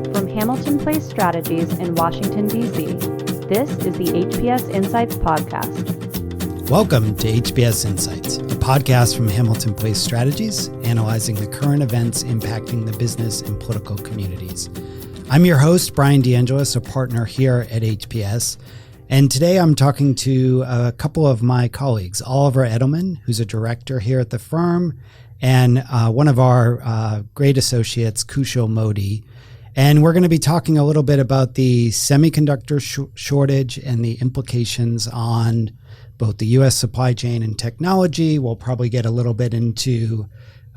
From Hamilton Place Strategies in Washington, D.C., this is the HPS Insights Podcast. Welcome to HPS Insights, a podcast from Hamilton Place Strategies, analyzing the current events impacting the business and political communities. I'm your host, Brian DeAngelis, a partner here at HPS. And today I'm talking to a couple of my colleagues, Oliver Edelmann, who's a director here at the firm, and one of our great associates, Kushal Modi. And we're going to be talking a little bit about the semiconductor shortage and the implications on both the U.S. supply chain and technology. We'll probably get a little bit into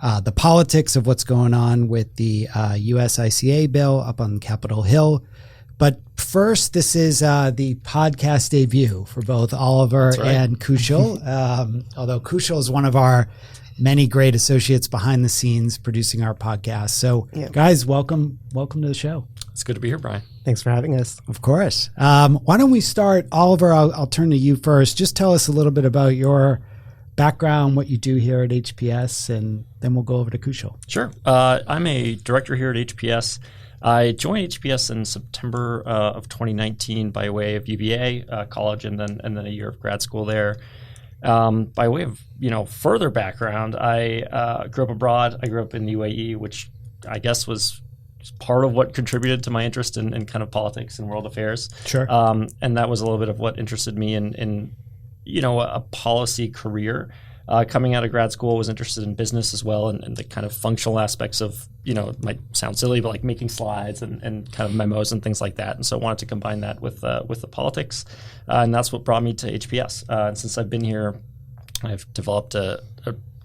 the politics of what's going on with the U.S. ICA bill up on Capitol Hill. But first, this is the podcast debut for both Oliver and Kushal. Although Kushal is one of our many great associates behind the scenes producing our podcast. So guys, welcome to the show. It's good to be here, Brian. Thanks for having us. Of course. Why don't we start, Oliver, I'll turn to you first. Just tell us a little bit about your background, what you do here at HPS, and then we'll go over to Kushal. Sure. I'm a director here at HPS. I joined HPS in September of 2019 by way of UVA college and then a year of grad school there. By way of further background, I grew up abroad. I grew up in the UAE, which I guess was part of what contributed to my interest in kind of politics and world affairs. Sure. And that was a little bit of what interested me in a policy career. Coming out of grad school, I was interested in business as well, and the kind of functional aspects of, it might sound silly, but like making slides and kind of memos and things like that. And so I wanted to combine that with the politics. And that's what brought me to HPS. And since I've been here, I've developed a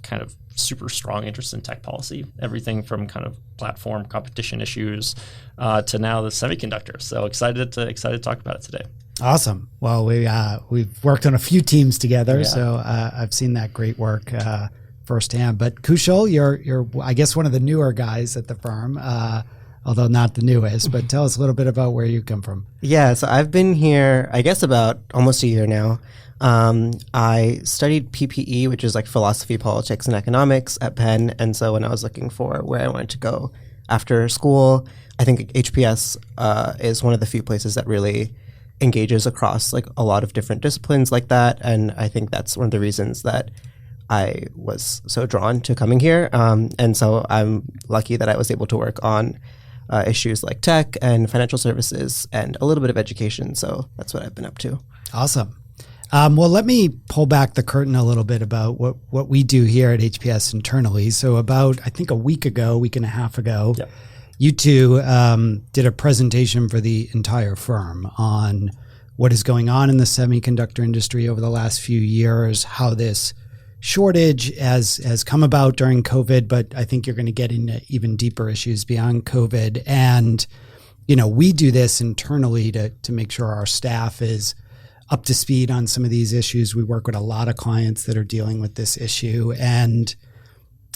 kind of super strong interest in tech policy, everything from kind of platform competition issues to now the semiconductors. So excited to talk about it today. Awesome. Well, we've worked on a few teams together, so I've seen that great work firsthand. But Kushal, you're I guess one of the newer guys at the firm, although not the newest. But tell us a little bit about where you come from. Yeah, so I've been here, I guess, about almost a year now. I studied PPE, which is like philosophy, politics, and economics at Penn. And so when I was looking for where I wanted to go after school, I think HPS is one of the few places that really engages across like a lot of different disciplines like that. And I think that's one of the reasons that I was so drawn to coming here. And so I'm lucky that I was able to work on issues like tech and financial services and a little bit of education. So that's what I've been up to. Awesome. Well, let me pull back the curtain a little bit about what we do here at HPS internally. So about, I think a week and a half ago, you two did a presentation for the entire firm on what is going on in the semiconductor industry over the last few years, how this shortage has come about during COVID, but I think you're going to get into even deeper issues beyond COVID. And, we do this internally to make sure our staff is up to speed on some of these issues. We work with a lot of clients that are dealing with this issue. And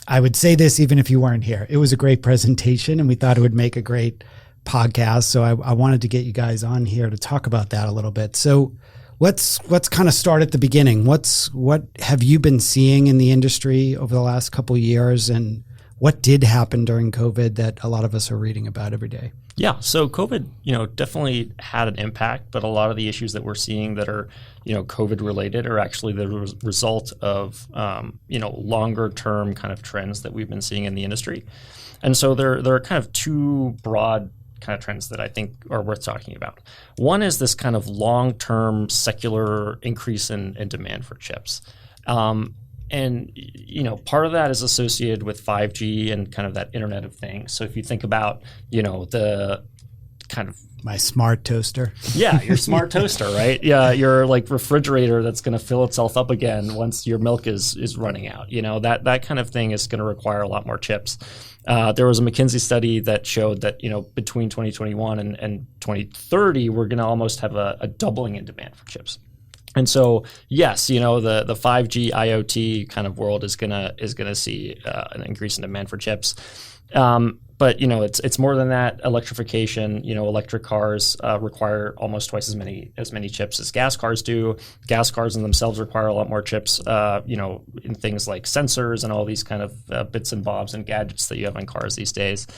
I would say this even if you weren't here. It was a great presentation and we thought it would make a great podcast. So I wanted to get you guys on here to talk about that a little bit. So let's kind of start at the beginning. What have you been seeing in the industry over the last couple of years, and what did happen during COVID that a lot of us are reading about every day? Yeah, so COVID, definitely had an impact, but a lot of the issues that we're seeing that are, COVID related are actually the result of, longer term kind of trends that we've been seeing in the industry. And so there are kind of two broad kind of trends that I think are worth talking about. One is this kind of long-term secular increase in demand for chips. And, part of that is associated with 5G and kind of that Internet of Things. So if you think about, the kind of my smart toaster. Yeah, your smart toaster, right? Yeah, your like refrigerator that's going to fill itself up again once your milk is running out. That kind of thing is going to require a lot more chips. There was a McKinsey study that showed that, between 2021 and 2030, we're going to almost have a doubling in demand for chips. And so, yes, the 5G IoT kind of world is gonna see an increase in demand for chips. but it's more than that. Electrification, electric cars require almost twice as many chips as gas cars do. Gas cars in themselves require a lot more chips, in things like sensors and all these kind of bits and bobs and gadgets that you have in cars these days.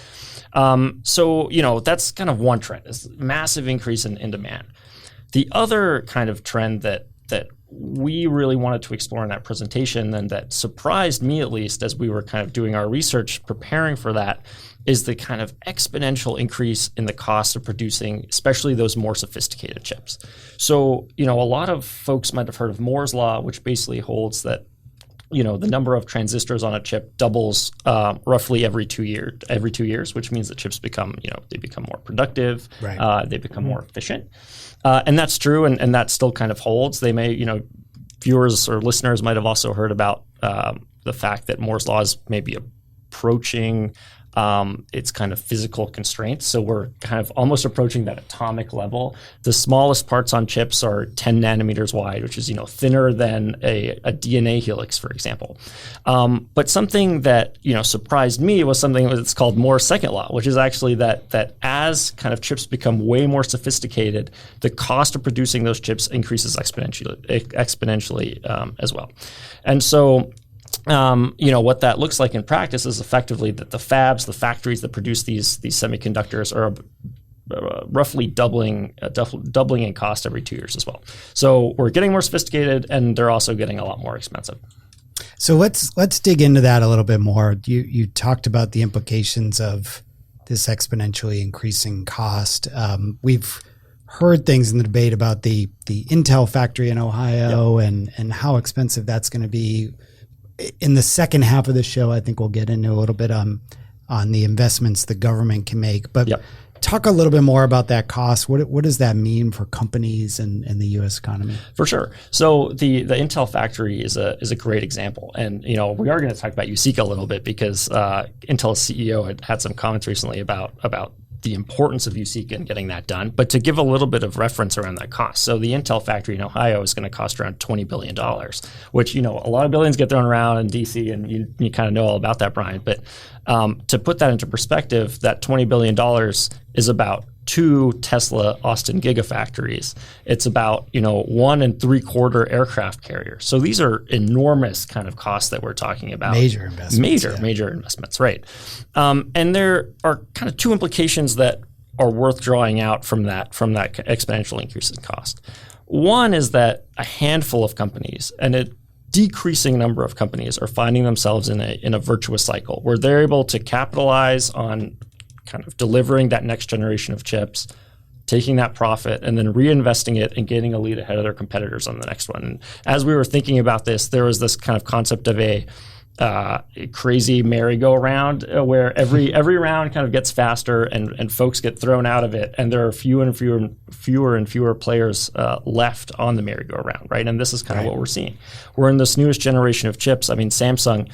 So that's kind of one trend, is massive increase in demand. The other kind of trend that we really wanted to explore in that presentation, and that surprised me at least as we were kind of doing our research preparing for that, is the kind of exponential increase in the cost of producing, especially those more sophisticated chips. So, a lot of folks might have heard of Moore's Law, which basically holds that the number of transistors on a chip doubles roughly every 2 years, which means that chips become, they become more productive, right. They become more efficient. And that's true, and that still kind of holds. They may, viewers or listeners might have also heard about the fact that Moore's Law is maybe approaching its kind of physical constraints. So we're kind of almost approaching that atomic level. The smallest parts on chips are 10 nanometers wide, which is, thinner than a DNA helix, for example. But something that, surprised me was something that's called Moore's second law, which is actually that as kind of chips become way more sophisticated, the cost of producing those chips increases exponentially as well. And so what that looks like in practice is effectively that the factories that produce these semiconductors are roughly doubling in cost every 2 years as well. So we're getting more sophisticated, and they're also getting a lot more expensive. So let's dig into that a little bit more. You talked about the implications of this exponentially increasing cost. We've heard things in the debate about the Intel factory in Ohio, and how expensive that's going to be. In the second half of the show, I think we'll get into a little bit on the investments the government can make. But talk a little bit more about that cost. What does that mean for companies and the U.S. economy? For sure. So the Intel factory is a great example. And, we are going to talk about USICA a little bit because Intel's CEO had some comments recently about the importance of USICA and getting that done. But to give a little bit of reference around that cost. So the Intel factory in Ohio is going to cost around $20 billion, which, a lot of billions get thrown around in DC, and you kind of know all about that, Brian. But to put that into perspective, that $20 billion is about 2 Tesla Austin gigafactories. It's about, 1 3/4 aircraft carriers. So these are enormous kind of costs that we're talking about. Major investments. Major investments, right. And there are kind of 2 implications that are worth drawing out from that exponential increase in cost. One is that a handful of companies, and a decreasing number of companies, are finding themselves in a virtuous cycle where they're able to capitalize on kind of delivering that next generation of chips, taking that profit, and then reinvesting it and getting a lead ahead of their competitors on the next one. And as we were thinking about this, there was this kind of concept of a crazy merry-go-round where every round kind of gets faster and folks get thrown out of it, and there are fewer and fewer players left on the merry-go-round, right? And this is kind of what we're seeing. We're in this newest generation of chips. I mean, Samsung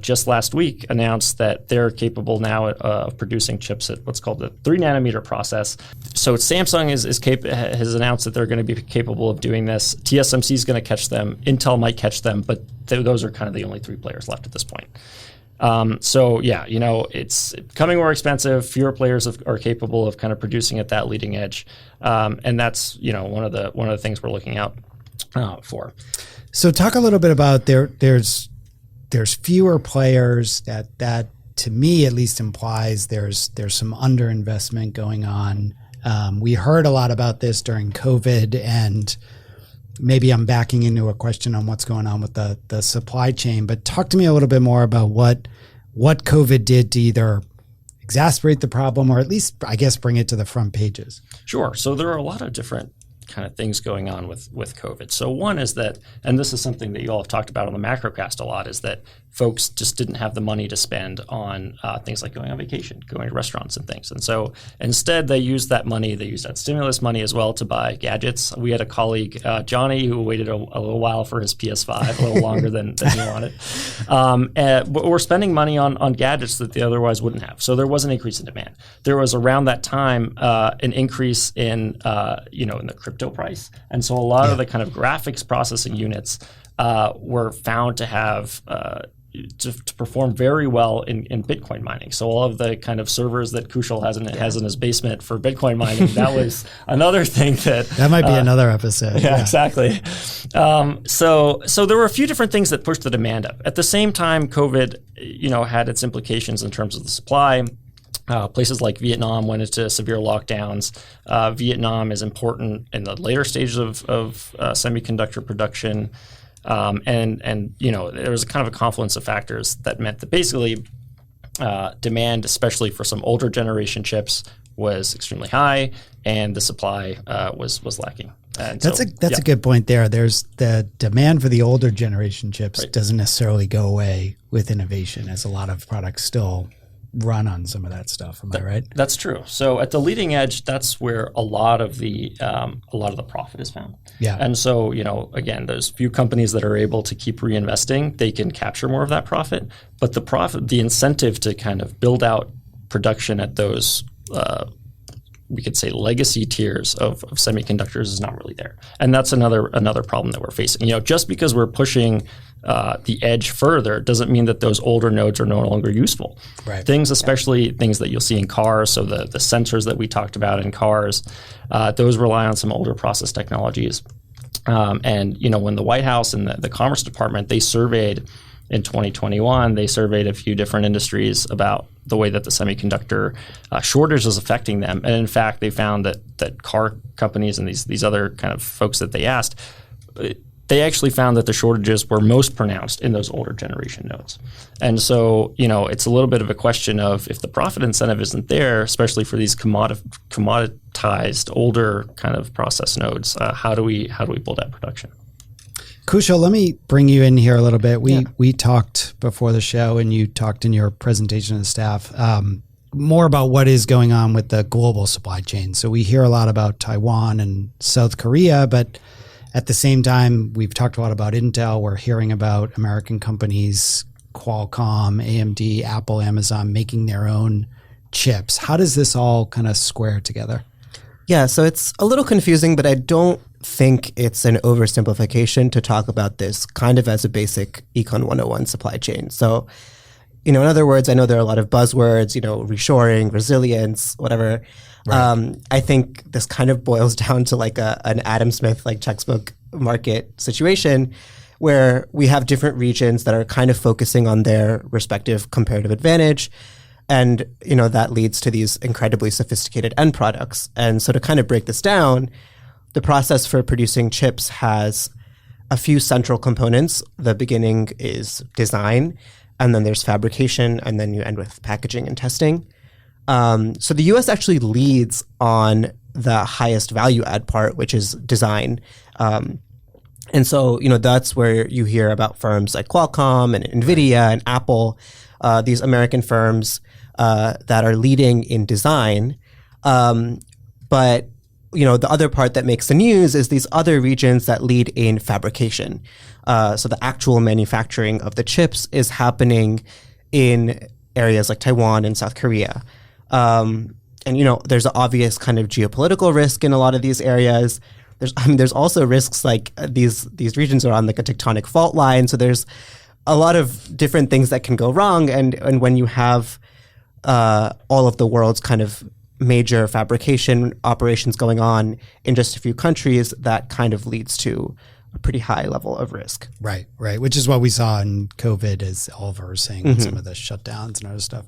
just last week announced that they're capable now of producing chips at what's called the 3 nanometer process. So Samsung has announced that they're going to be capable of doing this. TSMC is going to catch them. Intel might catch them, but those are kind of the only 3 players left at this point. It's becoming more expensive. Fewer players are capable of kind of producing at that leading edge, and that's one of the things we're looking out for. So talk a little bit about there's fewer players. That to me at least implies there's some underinvestment going on. We heard a lot about this during COVID, and maybe I'm backing into a question on what's going on with the supply chain. But talk to me a little bit more about what COVID did to either exacerbate the problem or at least, I guess, bring it to the front pages. Sure. So there are a lot of different kind of things going on with COVID. So one is that, and this is something that you all have talked about on the Macrocast a lot, is that folks just didn't have the money to spend on things like going on vacation, going to restaurants and things. And so instead they used that stimulus money as well to buy gadgets. We had a colleague, Johnny, who waited a little while for his PS5, a little longer than he wanted. But we're spending money on gadgets that they otherwise wouldn't have. So there was an increase in demand. There was around that time an increase in the crypto price. And so a lot of the kind of graphics processing units were found to have to perform very well in Bitcoin mining. So all of the kind of servers that Kushal has in his basement for Bitcoin mining, that was another thing that might be another episode. Yeah, exactly. So there were a few different things that pushed the demand up. At the same time, COVID, had its implications in terms of the supply. Places like Vietnam went into severe lockdowns. Vietnam is important in the later stages of semiconductor production. And there was a kind of a confluence of factors that meant that basically demand, especially for some older generation chips, was extremely high, and the supply was lacking. And that's a good point there. There's the demand for the older generation chips doesn't necessarily go away with innovation, as a lot of products still run on some of that stuff. Am I right? That's true. So at the leading edge, that's where a lot of the profit is found. Yeah. And so, again, those few companies that are able to keep reinvesting, they can capture more of that profit. But the incentive to kind of build out production at those we could say legacy tiers of semiconductors is not really there. And that's another problem that we're facing. Just because we're pushing the edge further doesn't mean that those older nodes are no longer useful. Right. Things, especially things that you'll see in cars, so the sensors that we talked about in cars, those rely on some older process technologies. And when the White House and the Commerce Department, they surveyed in 2021, they surveyed a few different industries about the way that the semiconductor shortage is affecting them. And in fact, they found that car companies and these other kind of folks that they asked, they actually found that the shortages were most pronounced in those older generation nodes. And so, it's a little bit of a question of, if the profit incentive isn't there, especially for these commoditized older kind of process nodes, how do we build out production? Kushal, let me bring you in here a little bit. We talked before the show, and you talked in your presentation to the staff more about what is going on with the global supply chain. So we hear a lot about Taiwan and South Korea, but at the same time, we've talked a lot about Intel. We're hearing about American companies, Qualcomm, AMD, Apple, Amazon, making their own chips. How does this all kind of square together? Yeah, so it's a little confusing, but I don't think it's an oversimplification to talk about this kind of as a basic Econ 101 supply chain. So, in other words, I know there are a lot of buzzwords, reshoring, resilience, whatever. Right. I think this kind of boils down to like an Adam Smith textbook market situation, where we have different regions that are kind of focusing on their respective comparative advantage. And, that leads to these incredibly sophisticated end products. And so to kind of break this down, the process for producing chips has a few central components. The beginning is design, and then there's fabrication, and then you end with packaging and testing. So the US actually leads on the highest value add part, which is design. And so, that's where you hear about firms like Qualcomm and NVIDIA and Apple, these American firms that are leading in design. But, the other part that makes the news is these other regions that lead in fabrication. So the actual manufacturing of the chips is happening in areas like Taiwan and South Korea. And, there's an obvious kind of geopolitical risk in a lot of these areas. There's also risks like these regions are on like a tectonic fault line. So there's a lot of different things that can go wrong. And when you have all of the world's kind of major fabrication operations going on in just a few countries, that kind of leads to a pretty high level of risk. Right. Which is what we saw in COVID, as Oliver was saying, with some of the shutdowns and other stuff.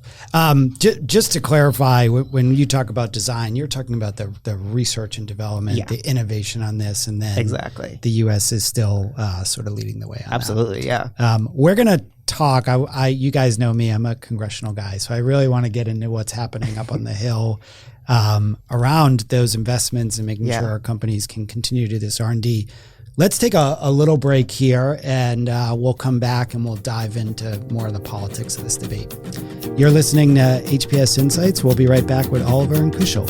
Just to clarify, when you talk about design, you're talking about the research and development, the innovation on this, and then exactly the U.S. is still sort of leading the way on Absolutely, that. Yeah. We're going to talk. You guys know me. I'm a congressional guy, so I really want to get into what's happening up on the Hill around those investments and making sure our companies can continue to do this R&D. Let's take a little break here, and we'll come back and we'll dive into more of the politics of this debate. You're listening to HPS Insights. We'll be right back with Oliver and Kushal.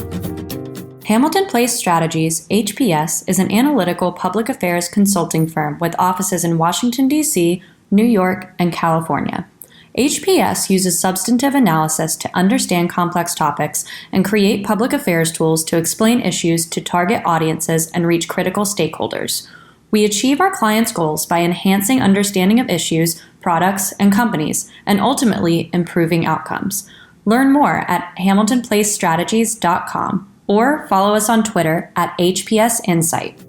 Hamilton Place Strategies, HPS, is an analytical public affairs consulting firm with offices in Washington, D.C., New York, and California. HPS uses substantive analysis to understand complex topics and create public affairs tools to explain issues to target audiences and reach critical stakeholders. We achieve our clients' goals by enhancing understanding of issues, products, and companies, and ultimately improving outcomes. Learn more at hamiltonplacestrategies.com or follow us on Twitter at HPS Insight.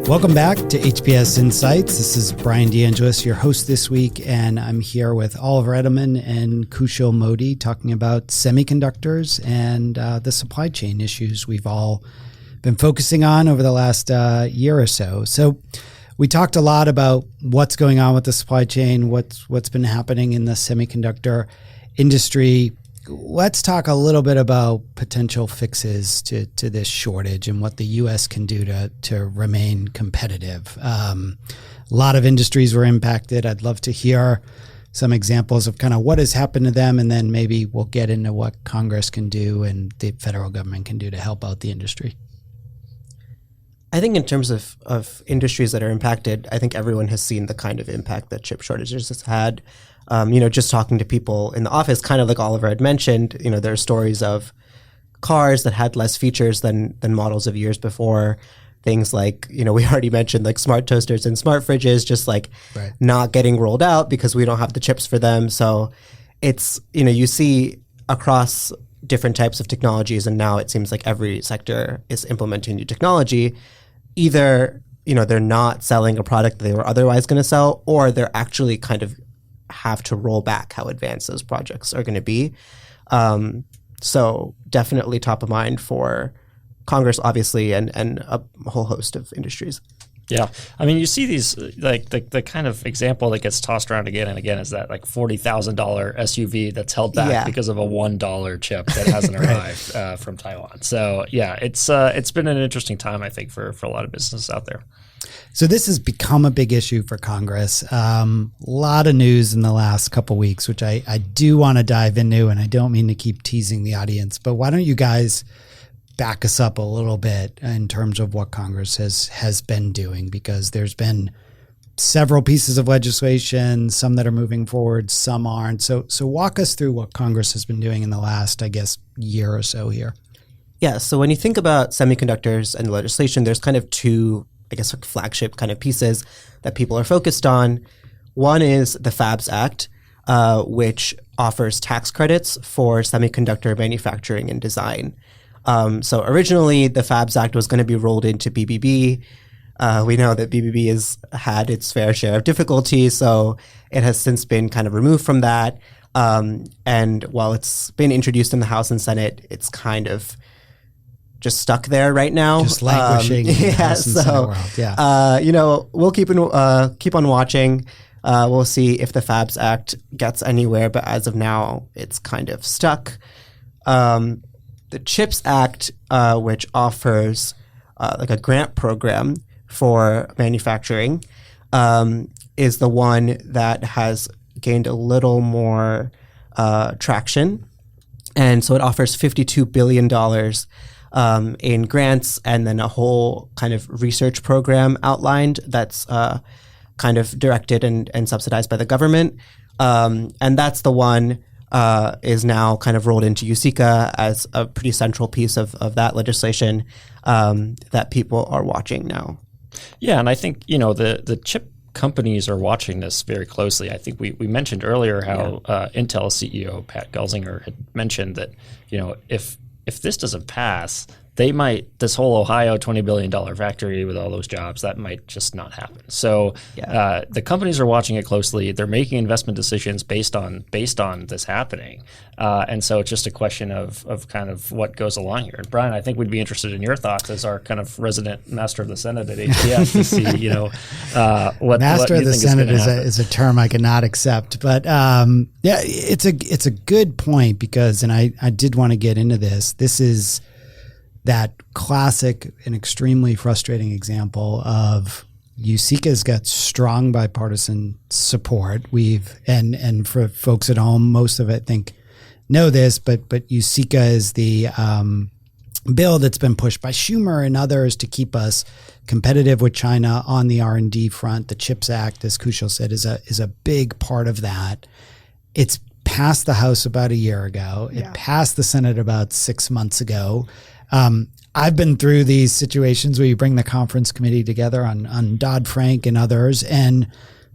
Welcome back to HPS Insights. This is Brian DeAngelis, your host this week, and I'm here with Oliver Edelmann and Kushal Modi talking about semiconductors and the supply chain issues we've all been focusing on over the last year or so. So we talked a lot about what's going on with the supply chain, what's been happening in the semiconductor industry. Let's talk a little bit about potential fixes to this shortage and what the U.S. can do to remain competitive. A lot of industries were impacted. I'd love to hear some examples of kind of what has happened to them, and then maybe we'll get into what Congress can do and the federal government can do to help out the industry. I think in terms of industries that are impacted, I think everyone has seen the kind of impact that chip shortages has had. Just talking to people in the office, kind of like Oliver had mentioned, there are stories of cars that had less features than models of years before. Things like, we already mentioned like smart toasters and smart fridges, just like not getting rolled out because we don't have the chips for them. So it's, you see across different types of technologies, and now it seems like every sector is implementing new technology. Either, they're not selling a product they were otherwise going to sell, or they're actually kind of have to roll back how advanced those projects are going to be. So definitely top of mind for Congress, obviously, and a whole host of industries. Yeah. I mean, you see these, like the kind of example that gets tossed around again and again is that like $40,000 SUV that's held back because of a $1 chip that hasn't arrived from Taiwan. So yeah, it's been an interesting time, I think, for a lot of businesses out there. So this has become a big issue for Congress. A lot of news in the last couple of weeks, which I do want to dive into, and I don't mean to keep teasing the audience, but why don't you guys back us up a little bit in terms of what Congress has been doing, because there's been several pieces of legislation, some that are moving forward, some aren't. So walk us through what Congress has been doing in the last, I guess, year or so here. Yeah, so when you think about semiconductors and legislation, there's kind of two, I guess, flagship kind of pieces that people are focused on. One is the FABS Act, which offers tax credits for semiconductor manufacturing and design. So originally, the FABS Act was going to be rolled into BBB. We know that BBB has had its fair share of difficulties, so it has since been kind of removed from that. And while it's been introduced in the House and Senate, it's kind of just stuck there right now. Just languishing in the House and Senate world. Yeah. We'll keep on watching. We'll see if the FABS Act gets anywhere, but as of now, it's kind of stuck. The CHIPS Act, which offers like a grant program for manufacturing, is the one that has gained a little more traction. And so it offers $52 billion in grants, and then a whole kind of research program outlined that's kind of directed and subsidized by the government. And that's the one is now kind of rolled into USICA as a pretty central piece of that legislation that people are watching now. Yeah, and I think, the chip companies are watching this very closely. I think we mentioned earlier how Intel CEO Pat Gelsinger had mentioned that, if this doesn't pass, this whole Ohio $20 billion factory with all those jobs, that might just not happen. So the companies are watching it closely. They're making investment decisions based on this happening. And so it's just a question of kind of what goes along here. And Brian, I think we'd be interested in your thoughts as our kind of resident master of the Senate at HPS to see, what master what of the Senate is a term I cannot accept. But it's a good point, because, and I did want to get into this. This is that classic and extremely frustrating example of USICA's got strong bipartisan support. And for folks at home, most of it know this, but USICA is the bill that's been pushed by Schumer and others to keep us competitive with China on the R&D front. The CHIPS Act, as Kushal said, is a big part of that. It's passed the House about a year ago. It passed the Senate about 6 months ago. I've been through these situations where you bring the conference committee together on Dodd-Frank and others, and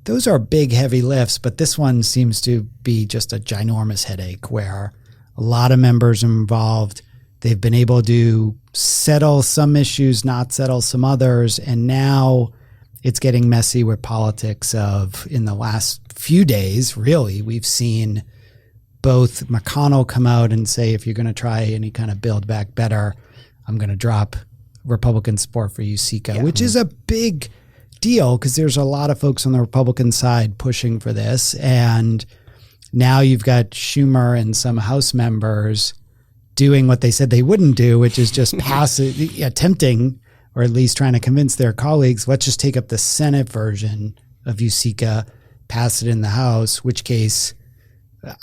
those are big, heavy lifts, but this one seems to be just a ginormous headache where a lot of members are involved. They've been able to settle some issues, not settle some others, and now it's getting messy with politics of, in the last few days, really, we've seen both McConnell come out and say, if you're going to try any kind of Build Back Better, I'm going to drop Republican support for USICA, which is a big deal because there's a lot of folks on the Republican side pushing for this. And now you've got Schumer and some House members doing what they said they wouldn't do, which is just attempting, or at least trying to convince their colleagues, let's just take up the Senate version of USICA, pass it in the House, which case,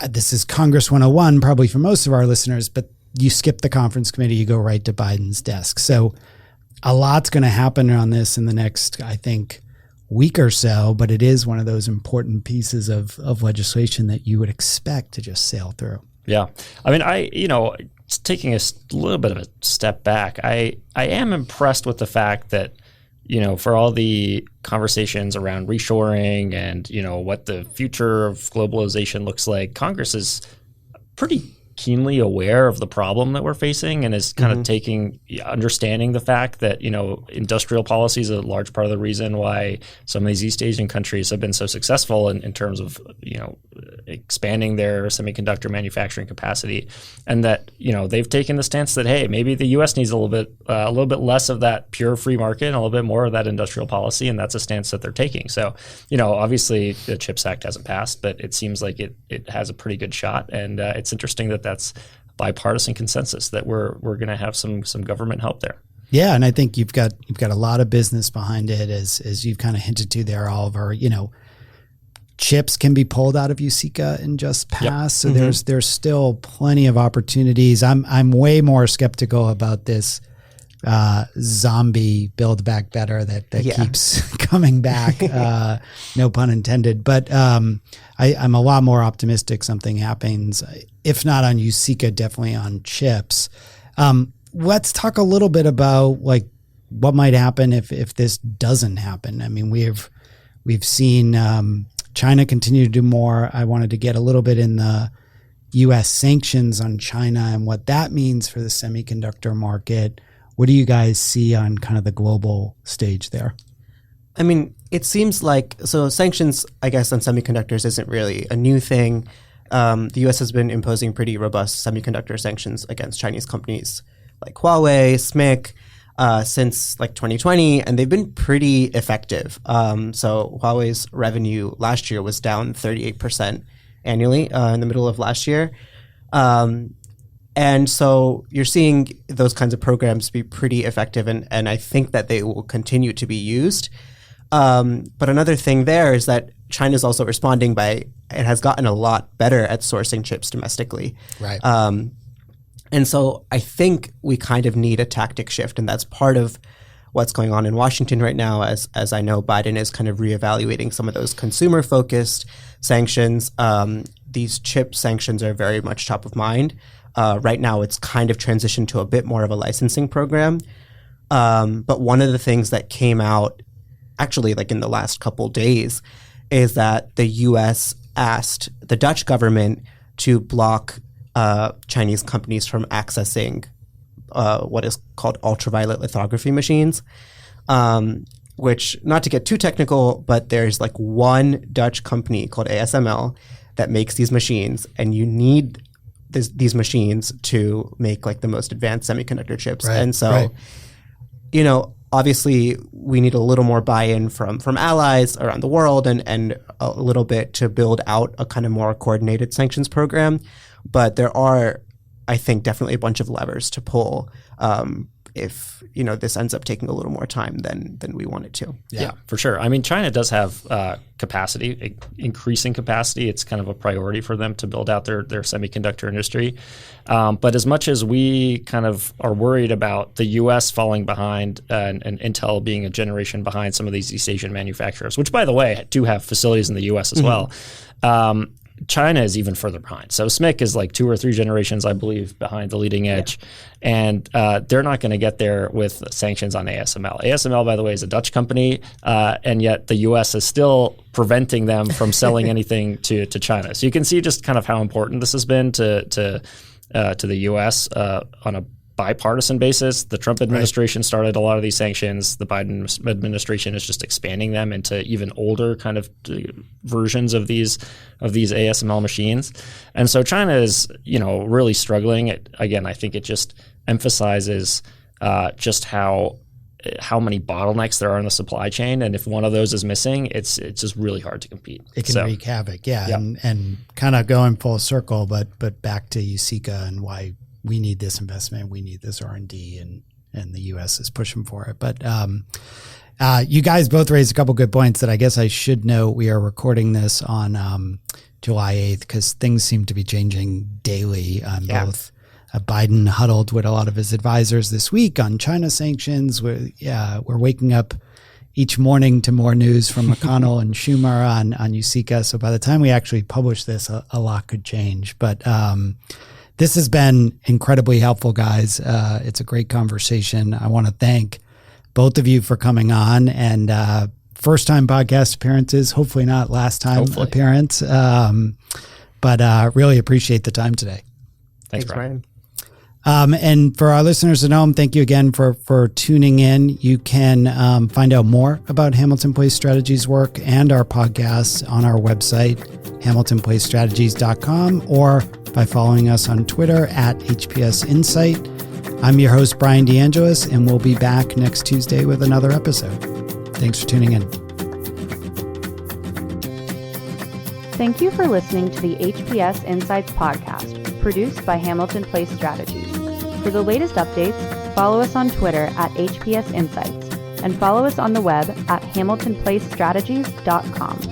this is Congress 101 probably for most of our listeners, but you skip the conference committee, you go right to Biden's desk. So a lot's going to happen on this in the next, I think, week or so, but it is one of those important pieces of legislation that you would expect to just sail through. Yeah. I mean, taking a little bit of a step back, I am impressed with the fact that, for all the conversations around reshoring and, what the future of globalization looks like, Congress is pretty keenly aware of the problem that we're facing and is kind of understanding the fact that, industrial policy is a large part of the reason why some of these East Asian countries have been so successful in terms of, expanding their semiconductor manufacturing capacity. And that, they've taken the stance that, hey, maybe the U.S. needs a little bit less of that pure free market and a little bit more of that industrial policy. And that's a stance that they're taking. So, obviously the CHIPS Act hasn't passed, but it seems like it has a pretty good shot. And it's interesting that that's bipartisan consensus that we're going to have some government help there. Yeah, and I think you've got a lot of business behind it, as you've kind of hinted to there, Oliver. Chips can be pulled out of USICA and just pass. So there's still plenty of opportunities. I'm way more skeptical about this zombie Build Back Better that keeps coming back. No pun intended. But I'm a lot more optimistic something happens, if not on USICA, definitely on chips. Let's talk a little bit about what might happen if this doesn't happen. I mean, we've seen China continue to do more. I wanted to get a little bit in the U.S. sanctions on China and what that means for the semiconductor market. What do you guys see on kind of the global stage there? I mean, it seems like, so sanctions, I guess, on semiconductors isn't really a new thing. The U.S. has been imposing pretty robust semiconductor sanctions against Chinese companies like Huawei, SMIC, since 2020, and they've been pretty effective. So Huawei's revenue last year was down 38% annually in the middle of last year. And so you're seeing those kinds of programs be pretty effective, and I think that they will continue to be used. But another thing there is that China's also responding by, it has gotten a lot better at sourcing chips domestically. Right. And so I think we kind of need a tactic shift, and that's part of what's going on in Washington right now, as I know Biden is kind of reevaluating some of those consumer-focused sanctions. These chip sanctions are very much top of mind. Right now it's kind of transitioned to a bit more of a licensing program. But one of the things that came out actually in the last couple days is that the U.S. asked the Dutch government to block Chinese companies from accessing what is called ultraviolet lithography machines, which, not to get too technical, but there's one Dutch company called ASML that makes these machines, and you need these machines to make the most advanced semiconductor chips. Right, and so, obviously we need a little more buy-in from allies around the world and a little bit to build out a kind of more coordinated sanctions program. But there are, I think, definitely a bunch of levers to pull if this ends up taking a little more time than we want it to. Yeah, for sure. I mean, China does have capacity, increasing capacity. It's kind of a priority for them to build out their semiconductor industry. But as much as we kind of are worried about the U.S. falling behind and Intel being a generation behind some of these East Asian manufacturers, which, by the way, do have facilities in the U.S. as well, China is even further behind. So SMIC is like 2 or 3 generations, I believe, behind the leading edge. And they're not going to get there with sanctions on ASML. ASML, by the way, is a Dutch company, and yet the U.S. is still preventing them from selling anything to China. So you can see just kind of how important this has been to the U.S. On a bipartisan basis. The Trump administration started a lot of these sanctions. The Biden administration is just expanding them into even older kind of versions of these ASML machines. And so China is, really struggling. Again, I think it just emphasizes just how many bottlenecks there are in the supply chain, and if one of those is missing, it's just really hard to compete. It can wreak havoc, and kind of going full circle, but back to USICA and why we need this investment, we need this R&D, and the U.S. is pushing for it. But you guys both raised a couple good points that I guess I should note. We are recording this on July 8th because things seem to be changing daily on both. Biden huddled with a lot of his advisors this week on China sanctions. We're waking up each morning to more news from McConnell and Schumer on USICA. So by the time we actually publish this, a lot could change. But this has been incredibly helpful, guys. It's a great conversation. I want to thank both of you for coming on, and first-time podcast appearances, hopefully not last-time appearance. But really appreciate the time today. Thanks, Brian. And for our listeners at home, thank you again for tuning in. You can find out more about Hamilton Place Strategies work and our podcasts on our website, hamiltonplacestrategies.com, or by following us on Twitter at HPS Insight. I'm your host, Brian DeAngelis, and we'll be back next Tuesday with another episode. Thanks for tuning in. Thank you for listening to the HPS Insights podcast, produced by Hamilton Place Strategies. For the latest updates, follow us on Twitter at HPS Insights and follow us on the web at hamiltonplacestrategies.com.